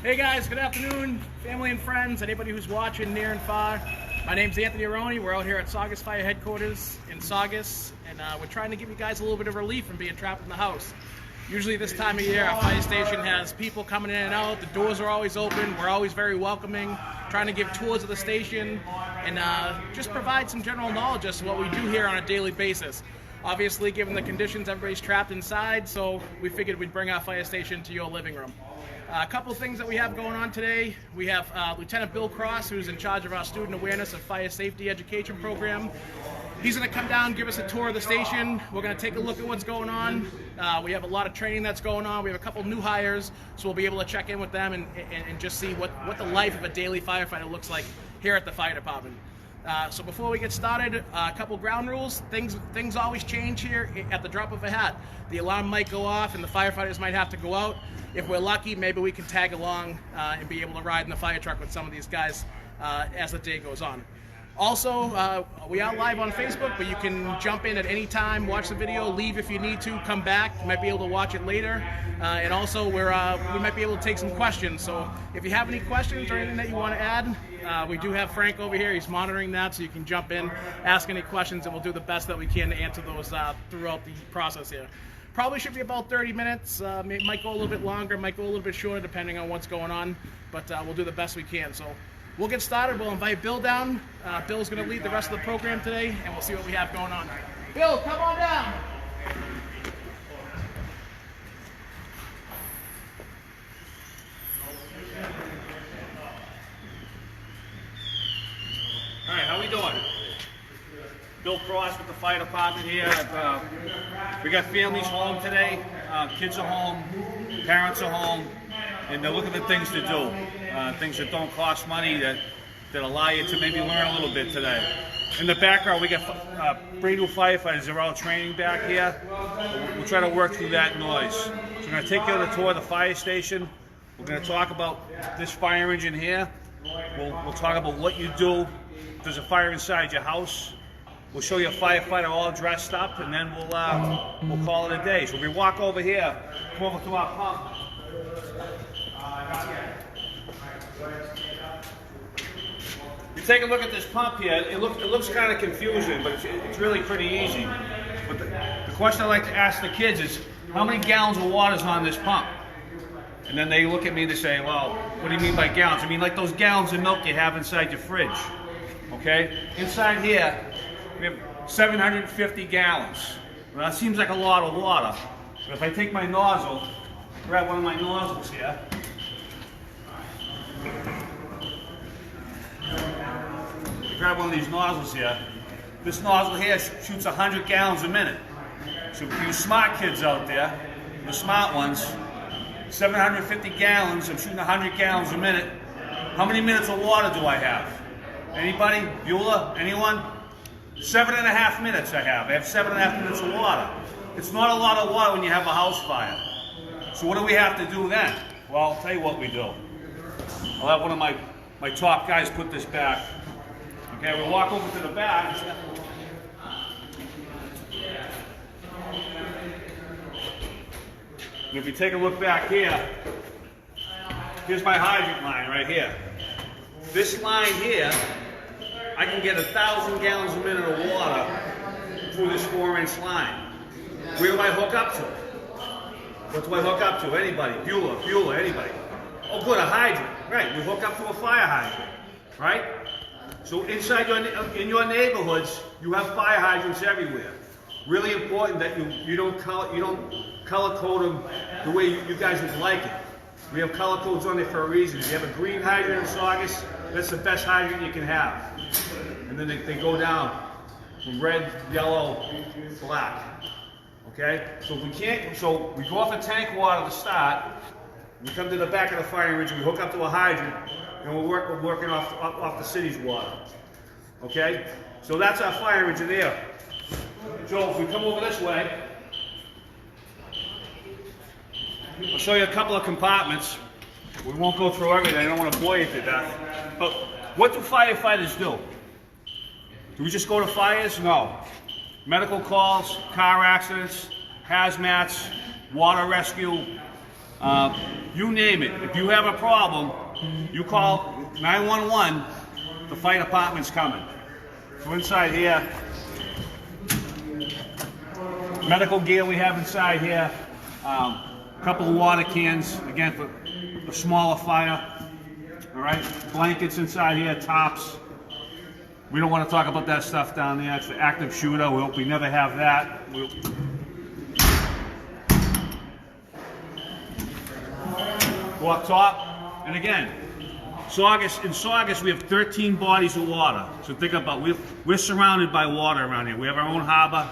Hey guys, good afternoon, family and friends, anybody who's watching near and far. My name's Anthony Arone. We're out here at Saugus Fire headquarters in Saugus, and we're trying to give you guys a little bit of relief from being trapped in the house. Usually this time of year, our fire station has people coming in and out. The doors are always open. We're always very welcoming, trying to give tours of the station and just provide some general knowledge as to what we do here on a daily basis. Obviously, given the conditions, everybody's trapped inside, so we figured we'd bring our fire station to your living room. A couple of things that we have going on today. We have Lieutenant Bill Cross, who's in charge of our Student Awareness of Fire Safety Education program. He's going to come down, give us a tour of the station. We're going to take a look at what's going on. We have a lot of training that's going on. We have a couple new hires, so we'll be able to check in with them and just see what the life of a daily firefighter looks like here at the fire department. So before we get started, a couple ground rules. Things always change here at the drop of a hat. The alarm might go off and the firefighters might have to go out. If we're lucky, maybe we can tag along and be able to ride in the fire truck with some of these guys as the day goes on. Also, we are live on Facebook, but you can jump in at any time, watch the video, leave if you need to, come back. You might be able to watch it later. And also, we might be able to take some questions. So if you have any questions or anything that you want to add, we do have Frank over here. He's monitoring that, so you can jump in, ask any questions, and we'll do the best that we can to answer those throughout the process here. Probably should be about 30 minutes. Might go a little bit longer, might go a little bit shorter, depending on what's going on. But we'll do the best we can. So we'll get started. We'll invite Bill down. Bill's going to lead the rest of the program today, and we'll see what we have going on. Bill, come on down. All right, how we doing? Bill Cross with the fire department here. We got families home today. Kids are home, parents are home, and they're looking at things to do. Things that don't cost money that allow you to maybe learn a little bit today. In the background, we got brand new firefighters. They're all training back here. We'll try to work through that noise. So we're going to take you on a tour of the fire station. We're going to talk about this fire engine here. We'll talk about what you do if there's a fire inside your house. We'll show you a firefighter all dressed up, and then we'll call it a day. So we walk over here, come over to our pump. You take a look at this pump here. It looks kind of confusing, but it's really pretty easy. But the question I like to ask the kids is, how many gallons of water is on this pump? And then they look at me and they say, well, what do you mean by gallons? I mean like those gallons of milk you have inside your fridge. Okay? Inside here, we have 750 gallons. Now, that seems like a lot of water. But if I take my nozzle, grab one of my nozzles here. Grab one of these nozzles here. This nozzle here shoots 100 gallons a minute. So for you smart kids out there, the smart ones, 750 gallons, I'm shooting 100 gallons a minute. How many minutes of water do I have? Anybody? Bueller? Anyone? 7.5 minutes I have. I have 7.5 minutes of water. It's not a lot of water when you have a house fire. So what do we have to do then? Well, I'll tell you what we do. I'll have one of my top guys put this back. Okay, we'll walk over to the back. And if you take a look back here, here's my hydrant line right here. This line here, I can get 1,000 gallons a minute of water through this 4-inch line. Where do I hook up to? What do I hook up to? Anybody? Bueller, anybody? Oh good, a hydrant. Right, we hook up to a fire hydrant. Right? So inside in your neighborhoods, you have fire hydrants everywhere. Really important that you don't color code them the way you guys would like it. We have color codes on there for a reason. If you have a green hydrant in Saugus, that's the best hydrant you can have. And then they go down from red, yellow, black. Okay? So we go off a tank water to start. We come to the back of the fire engine, we hook up to a hydrant, and we're working off the city's water. Okay? So that's our fire engine there. Joe, if we come over this way, I'll show you a couple of compartments. We won't go through everything, I don't want to bore you to death. But what do firefighters do? Do we just go to fires? No. Medical calls, car accidents, hazmats, water rescue, You name it. If you have a problem, you call 911, the fire department's coming. So inside here, medical gear we have inside here, a couple of water cans, again for a smaller fire, all right? Blankets inside here, tops. We don't want to talk about that stuff down there. It's the active shooter. We hope we never have that. Go up top, and again, in Saugus we have 13 bodies of water. So think about, we're surrounded by water around here. We have our own harbor.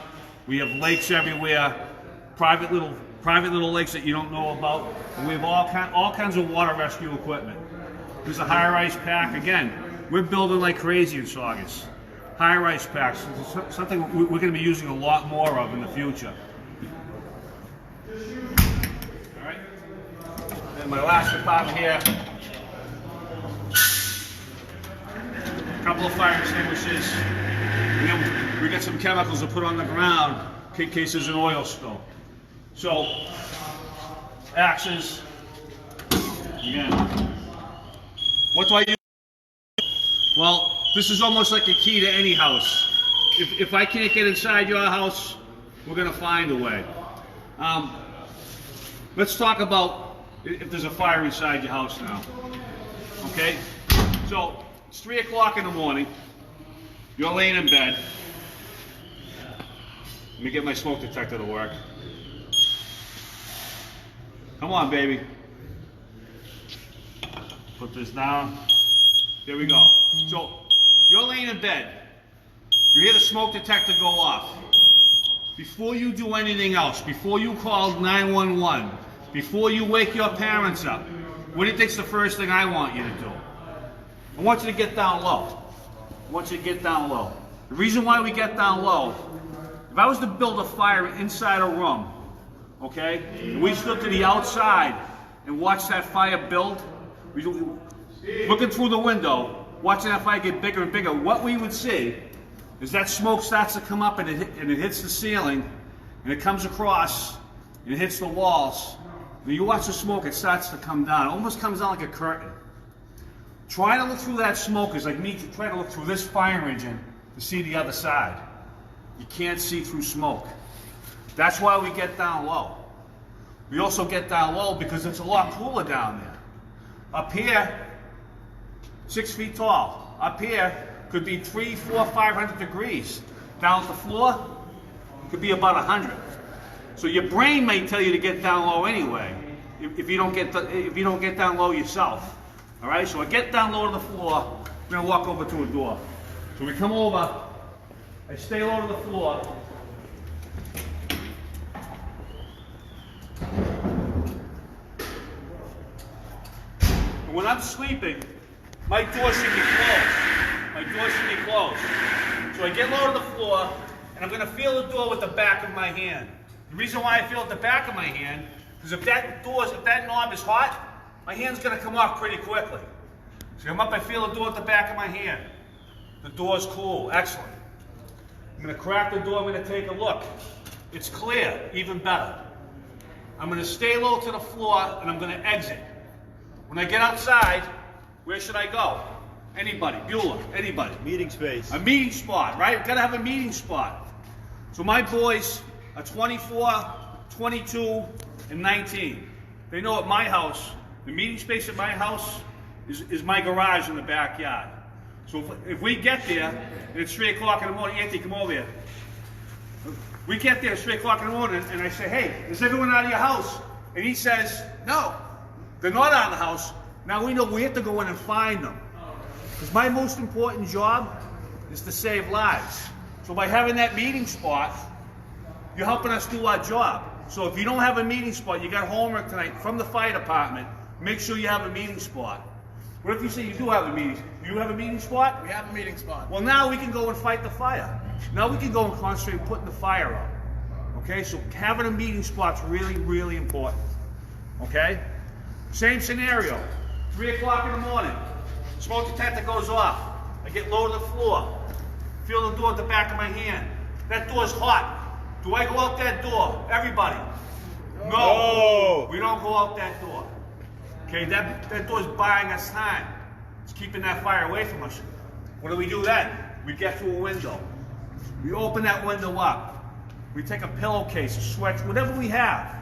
We have lakes everywhere, private little lakes that you don't know about. And we have all kinds of water rescue equipment. There's a high-rise pack. Again, we're building like crazy in Saugus. High-rise packs, something we're going to be using a lot more of in the future. All right. And my last department here, a couple of fire extinguishers. We got some chemicals to put on the ground in case there's an oil spill. So, axes. Again, what do I use? Well, this is almost like a key to any house. If I can't get inside your house, we're going to find a way. Let's talk about if there's a fire inside your house now. Okay? So, it's 3 o'clock in the morning. You're laying in bed. Let me get my smoke detector to work. Come on, baby. Put this down. There we go. So, you're laying in bed. You hear the smoke detector go off. Before you do anything else, before you call 911, before you wake your parents up, what do you think's the first thing I want you to do? I want you to get down low. I want you to get down low. The reason why we get down low, if I was to build a fire inside a room, okay, and we stood to the outside and watched that fire build, looking through the window, watching that fire get bigger and bigger, what we would see is that smoke starts to come up and it hits the ceiling, and it comes across and it hits the walls. When you watch the smoke, it starts to come down. It almost comes down like a curtain. Trying to look through that smoke is like me trying to look through this fire engine to see the other side. You can't see through smoke. That's why we get down low. We also get down low because it's a lot cooler down there. Up here, 6 feet tall. Up here could be 300, 400, 500 degrees. Down at the floor, could be about 100. So your brain may tell you to get down low anyway, if you don't get down low yourself. All right. So I get down low to the floor. I'm gonna walk over to a door. So we come over. I stay low to the floor. And when I'm sleeping, my door should be closed. My door should be closed. So I get low to the floor, and I'm going to feel the door with the back of my hand. The reason why I feel it with the back of my hand is if that knob is hot, my hand's going to come off pretty quickly. So I'm up, I feel the door at the back of my hand. The door's cool, excellent. I'm going to crack the door, I'm going to take a look. It's clear, even better. I'm going to stay low to the floor, and I'm going to exit. When I get outside, where should I go? Anybody, Bueller, anybody. Meeting space. A meeting spot, right? We've got to have a meeting spot. So my boys are 24, 22, and 19. They know at my house, the meeting space at my house is my garage in the backyard. So if we get there, and it's 3 o'clock in the morning, Anthony, come over here. We get there at 3 o'clock in the morning, and I say, hey, is everyone out of your house? And he says, no, they're not out of the house. Now we know we have to go in and find them. Because my most important job is to save lives. So by having that meeting spot, you're helping us do our job. So if you don't have a meeting spot, you got homework tonight from the fire department, make sure you have a meeting spot. What if you say you do have a meeting? Do you have a meeting spot? We have a meeting spot. Well, now we can go and fight the fire. Now we can go and concentrate on putting the fire out. Okay, so having a meeting spot's really, really important. Okay? Same scenario. 3 o'clock in the morning. Smoke detector goes off. I get low to the floor. Feel the door at the back of my hand. That door's hot. Do I go out that door? Everybody. No, we don't go out that door. Okay, that door's buying us time. It's keeping that fire away from us. What do we do then? We get to a window. We open that window up. We take a pillowcase, a switch, whatever we have.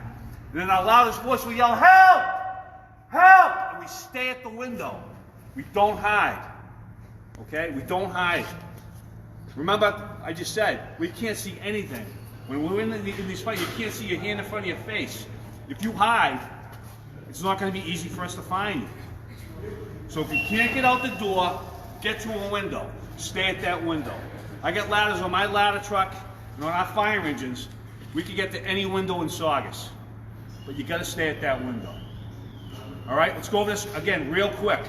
And in our loudest voice, we yell, "Help! Help!" And we stay at the window. We don't hide. Okay? We don't hide. Remember, I just said, we can't see anything. When we're in these fights, you can't see your hand in front of your face. If you hide, it's not going to be easy for us to find you. So if you can't get out the door, get to a window. Stay at that window. I got ladders on my ladder truck and on our fire engines. We can get to any window in Saugus. But you got to stay at that window. All right, let's go over this again real quick.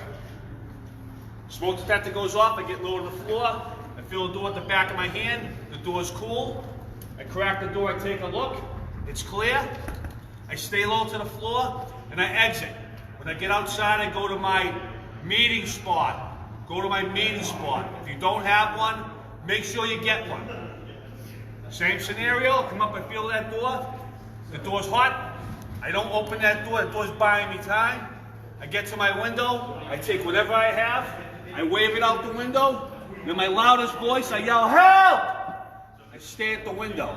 Smoke detector goes off, I get low to the floor. I feel the door at the back of my hand. The door's cool. I crack the door, I take a look. It's clear. I stay low to the floor and I exit. When I get outside, I go to my meeting spot. Go to my meeting spot. If you don't have one, make sure you get one. Same scenario, come up and feel that door. The door's hot. I don't open that door, the door's buying me time. I get to my window, I take whatever I have, I wave it out the window, and in my loudest voice I yell, "Help!" I stay at the window.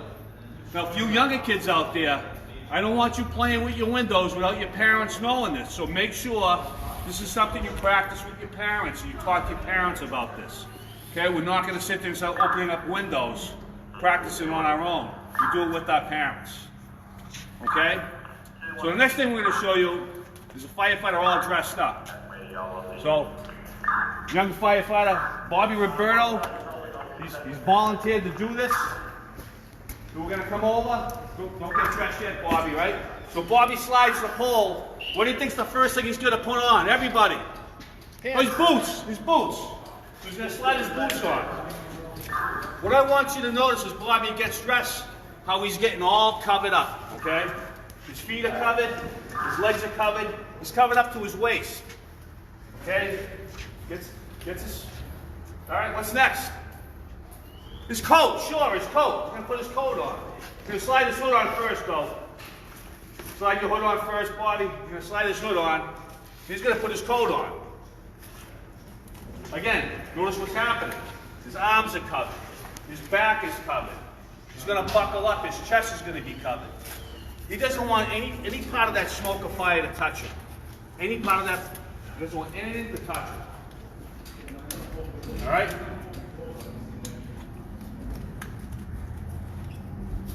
Now, a few younger kids out there, I don't want you playing with your windows without your parents knowing this, so make sure this is something you practice with your parents, and you talk to your parents about this. Okay, we're not going to sit there and start opening up windows, practicing on our own. We do it with our parents. Okay? So the next thing we're going to show you is a firefighter all dressed up. So, young firefighter Bobby Roberto, he's volunteered to do this. So we're going to come over. Don't get dressed yet, Bobby, right? So Bobby slides the pole. What do you think's the first thing he's going to put on? Everybody. Oh, his boots. His boots. So he's going to slide his boots on. What I want you to notice is Bobby gets dressed, how he's getting all covered up, okay? His feet are covered, his legs are covered, he's covered up to his waist. Okay? Gets his. Alright, what's next? His coat, sure, his coat. He's gonna put his coat on. He's gonna slide his hood on first though. Slide your hood on first, Bobby. He's gonna slide his hood on. He's gonna put his coat on. Again, notice what's happening. His arms are covered. His back is covered. He's gonna buckle up, his chest is gonna be covered. He doesn't want any part of that smoke or fire to touch him. Any part of that, he doesn't want anything to touch him. All right?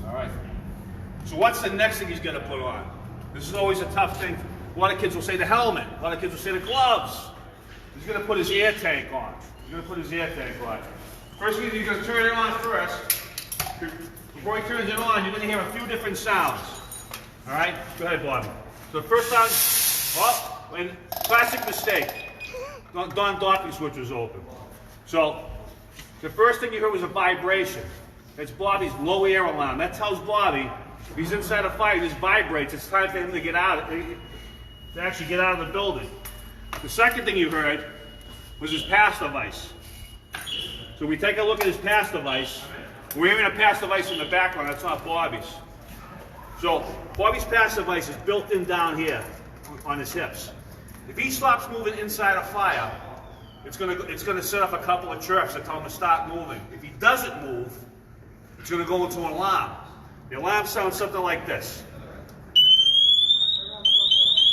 All right. So what's the next thing he's going to put on? This is always a tough thing. A lot of kids will say the helmet. A lot of kids will say the gloves. He's going to put his air tank on. He's going to put his air tank on. First thing, he's going to turn it on first. Before he turns it on, you're going to hear a few different sounds. All right? Go ahead, Bobby. So the first sound, and classic mistake. Don docking switch was open. So the first thing you heard was a vibration. That's Bobby's low air alarm. That tells Bobby if he's inside a fire, this vibrates. It's time for him to get out, to actually get out of the building. The second thing you heard was his pass device. So we take a look at his pass device. We're hearing a pass device in the background. That's not Bobby's. So Bobby's pass device is built in down here on his hips. If he stops moving inside a fire, it's gonna set off a couple of chirps that tell him to stop moving. If he doesn't move, it's going to go into an alarm. The alarm sounds something like this.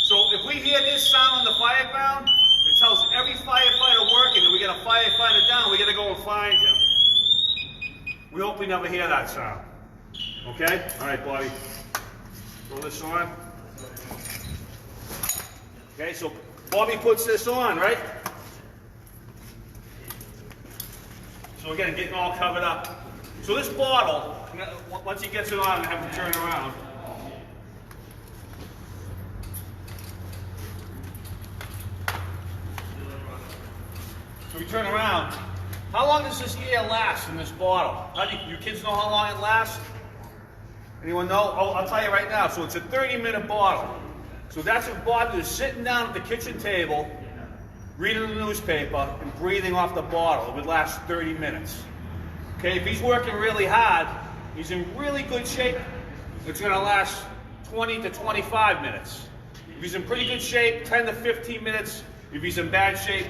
So if we hear this sound on the fire ground, it tells every firefighter working that we got a firefighter down, we got to go and find him. We hope we never hear that sound. Okay? All right, Bobby. Throw this on. Okay, so Bobby puts this on, right? So again, getting all covered up. So this bottle, once he gets it on, I have him turn around. So we turn around. How long does this air last in this bottle? You kids know how long it lasts? Anyone know? Oh, I'll tell you right now. So it's a 30-minute bottle. So that's if Bobby is sitting down at the kitchen table, reading the newspaper, and breathing off the bottle. It would last 30 minutes. Okay, if he's working really hard, he's in really good shape, it's going to last 20 to 25 minutes. If he's in pretty good shape, 10 to 15 minutes. If he's in bad shape,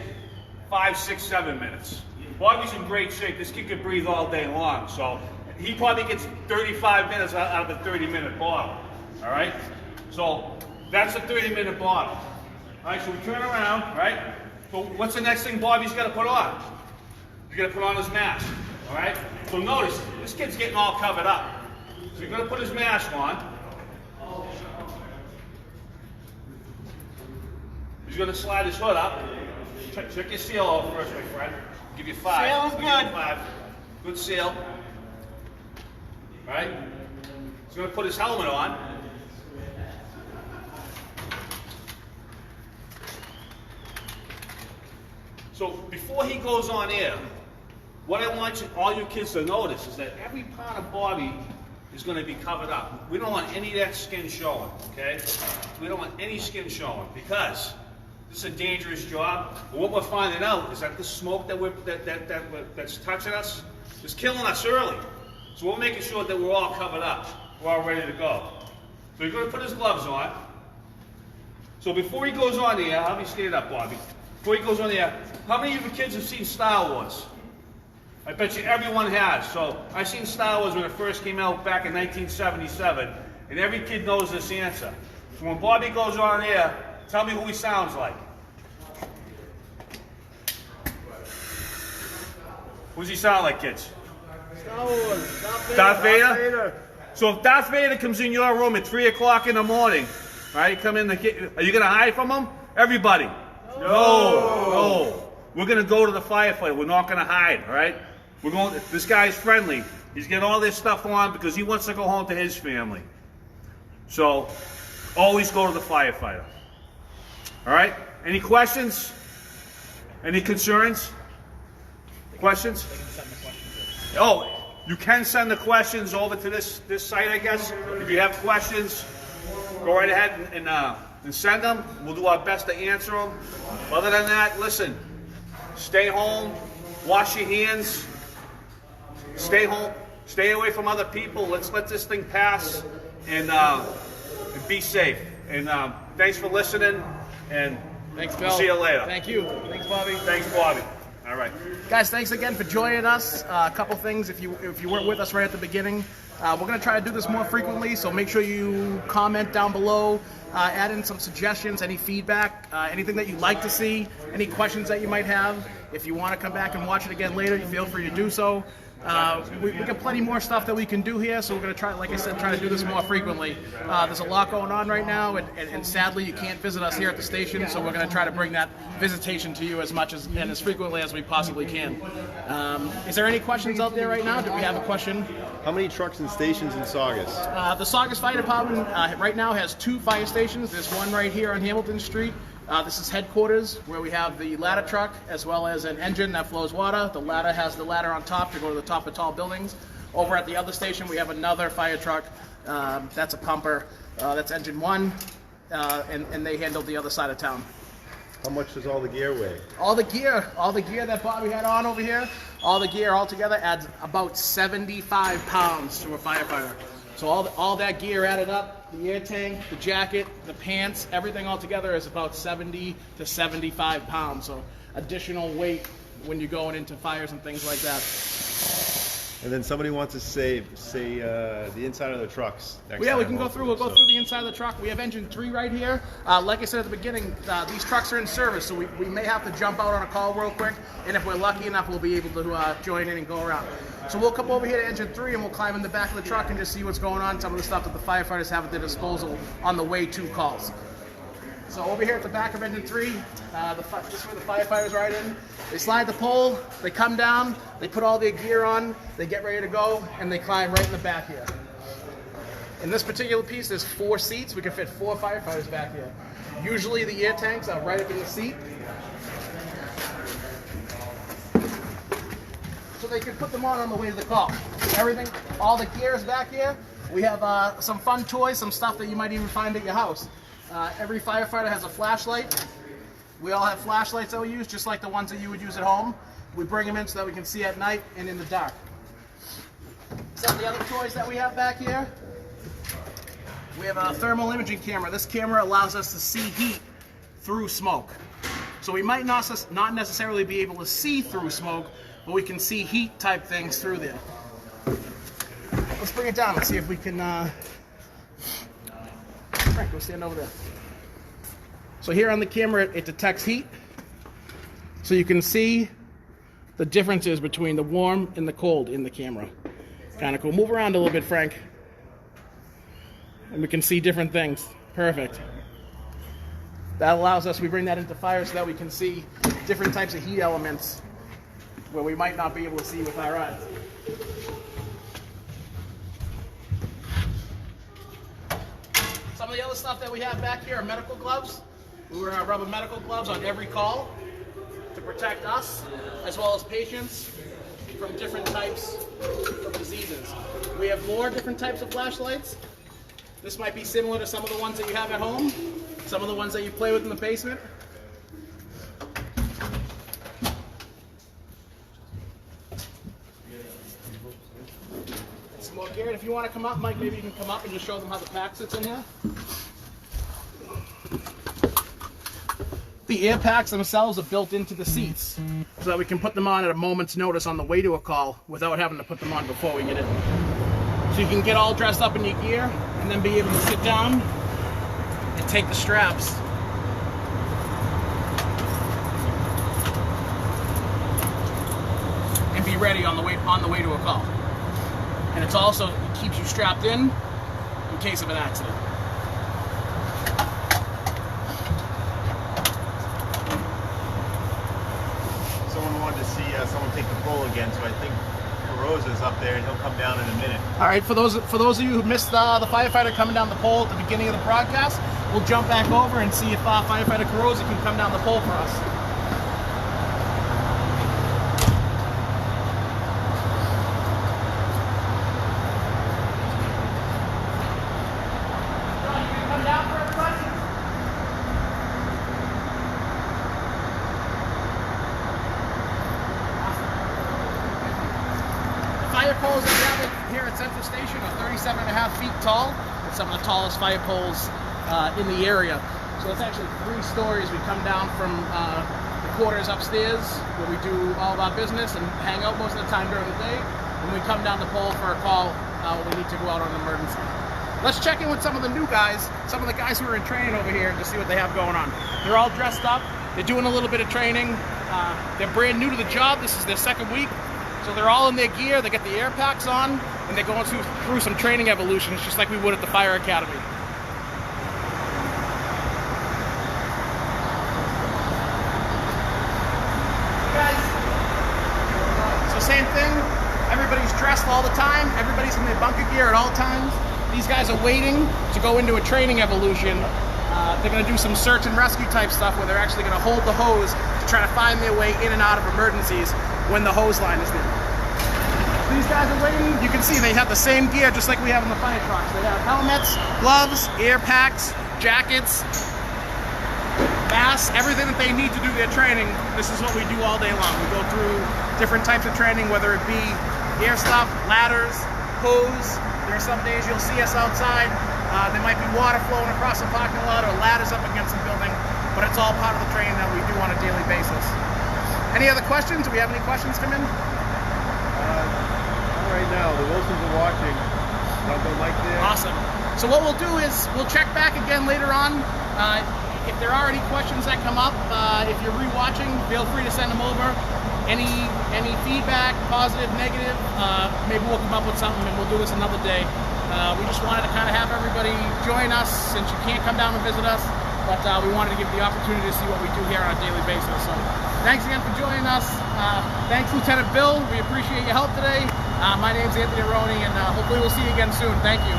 5, 6, 7 minutes. Bobby's in great shape. This kid could breathe all day long, so he probably gets 35 minutes out of the 30-minute bottle. All right? So that's a 30-minute bottle. All right, so we turn around, right? So what's the next thing Bobby's got to put on? He's got to put on his mask. All right? So notice, this kid's getting all covered up. So you're going to put his mask on. He's going to slide his hood up. Check your seal out first, my friend. I'll give you 5. Seal is good. Give you 5. Good seal. All right? He's going to put his helmet on. So before he goes on air, what I want all you kids to notice is that every part of Bobby is going to be covered up. We don't want any of that skin showing, okay? We don't want any skin showing because this is a dangerous job. But what we're finding out is that the smoke that's touching us is killing us early. So we're making sure that we're all covered up. We're all ready to go. So he's going to put his gloves on. So before he goes on the air, help me stand up, Bobby. Before he goes on the air, how many of you kids have seen Star Wars? I bet you everyone has. So I seen Star Wars when it first came out back in 1977, and every kid knows this answer. So when Bobby goes on air, tell me who he sounds like. Who does he sound like, kids? Star Wars. Darth Vader? So if Darth Vader comes in your room at 3 o'clock in the morning, right? Come in are you going to hide from him? Everybody. No. We're going to go to the firefighter. We're not going to hide, all right? This guy's friendly. He's getting all this stuff on because he wants to go home to his family. So always go to the firefighter. All right? Any questions? Any concerns? Questions? Oh, you can send the questions over to this site, I guess. If you have questions, go right ahead and send them. We'll do our best to answer them. Other than that, listen, stay home, wash your hands, stay home, stay away from other people. Let's let this thing pass and be safe. And thanks for listening, and Thanks, Bill. We'll see you later. Thank you. Thanks, Bobby. Thanks, Bobby. All right. Guys, thanks again for joining us. A couple things, if you weren't with us right at the beginning, we're going to try to do this more frequently, so make sure you comment down below, add in some suggestions, any feedback, anything that you'd like to see, any questions that you might have. If you want to come back and watch it again later, you feel free to do so. We got plenty more stuff that we can do here, so we're going to try, like I said, try to do this more frequently. There's a lot going on right now, and sadly you can't visit us here at the station, so we're going to try to bring that visitation to you as much and as frequently as we possibly can. Is there any questions out there right now? Do we have a question? How many trucks and stations in Saugus? The Saugus Fire Department right now has 2 fire stations. There's one right here on Hamilton Street. This is headquarters, where we have the ladder truck as well as an engine that flows water. The ladder has the ladder on top to go to the top of tall buildings. Over at the other station, we have another fire truck. That's a pumper. That's engine 1, and they handle the other side of town. How much does all the gear weigh? All the gear that Bobby had on over here, all the gear all together adds about 75 pounds to a firefighter. So all that gear added up, the air tank, the jacket, the pants, everything all together is about 70 to 75 pounds. So additional weight when you're going into fires and things like that. And then somebody wants to say the inside of the trucks. Yeah, we can go through. We'll go through the inside of the truck. We have engine 3 right here. Like I said at the beginning, these trucks are in service, so we may have to jump out on a call real quick. And if we're lucky enough, we'll be able to join in and go around. So we'll come over here to engine 3 and we'll climb in the back of the truck and just see what's going on. Some of the stuff that the firefighters have at their disposal on the way to calls. So over here at the back of engine 3, this is where the firefighters ride in. They slide the pole, they come down, they put all their gear on, they get ready to go, and they climb right in the back here. In this particular piece, there's 4 seats. We can fit 4 firefighters back here. Usually the air tanks are right up in the seat. So they can put them on the way to the call. Everything, all the gear is back here. We have some fun toys, some stuff that you might even find at your house. Every firefighter has a flashlight. We all have flashlights that we use, just like the ones that you would use at home. We bring them in so that we can see at night and in the dark. Some of the other toys that we have back here. We have a thermal imaging camera. This camera allows us to see heat through smoke. So we might not necessarily be able to see through smoke, but we can see heat type things through there. Let's bring it down and see if we can... Frank, go stand over there. So here on the camera, it detects heat. So you can see the differences between the warm and the cold in the camera. Kind of cool. Move around a little bit, Frank. And we can see different things. Perfect. That allows us, we bring that into fire so that we can see different types of heat elements where we might not be able to see with our eyes. Some of the other stuff that we have back here are medical gloves. We wear our rubber medical gloves on every call to protect us as well as patients from different types of diseases. We have more different types of flashlights. This might be similar to some of the ones that you have at home, some of the ones that you play with in the basement. Some more Garrett, if you want to come up, Mike, maybe you can come up and just show them how the pack sits in here. The air packs themselves are built into the seats so that we can put them on at a moment's notice on the way to a call without having to put them on before we get in. So you can get all dressed up in your gear and then be able to sit down and take the straps and be ready on the way to a call. And it keeps you strapped in case of an accident. Someone wanted to see someone take the pole again, so I think Rosa's up there, and he'll come down in a minute. All right, for those of you who missed the firefighter coming down the pole at the beginning of the broadcast, we'll jump back over and see if firefighter Carosa can come down the pole for us. John, you can come down for a question? Fire poles that we have here at Central Station are 37.5 feet tall. It's some of the tallest fire poles in the area. So it's actually 3 stories. We come down from the quarters upstairs where we do all of our business and hang out most of the time during the day. And we come down the pole for a call when we need to go out on an emergency. Let's check in with some of the new guys, some of the guys who are in training over here to see what they have going on. They're all dressed up. They're doing a little bit of training. They're brand new to the job. This is their 2nd week. So they're all in their gear, they get the air packs on, and they're going through some training evolutions, just like we would at the Fire Academy. Guys, so same thing, everybody's dressed all the time, everybody's in their bunker gear at all times. These guys are waiting to go into a training evolution. They're going to do some search and rescue type stuff where they're actually going to hold the hose to try to find their way in and out of emergencies when the hose line is there. These guys are waiting. You can see they have the same gear just like we have in the fire trucks. They have helmets, gloves, air packs, jackets, masks, everything that they need to do their training. This is what we do all day long. We go through different types of training, whether it be air stuff, ladders, hose. There are some days you'll see us outside. There might be water flowing across the parking lot or ladders up against the building, but it's all part of the training that we do on a daily basis. Any other questions? Do we have any questions come in? Not right now. The Wilsons are watching. I'll go like there. Awesome. So what we'll do is we'll check back again later on. If there are any questions that come up, if you're rewatching, feel free to send them over. Any feedback, positive, negative, maybe we'll come up with something and we'll do this another day. We just wanted to kind of have everybody join us since you can't come down and visit us, but we wanted to give you the opportunity to see what we do here on a daily basis. So thanks again for joining us. Thanks, Lieutenant Bill. We appreciate your help today. My name's Anthony Arone, and hopefully we'll see you again soon. Thank you.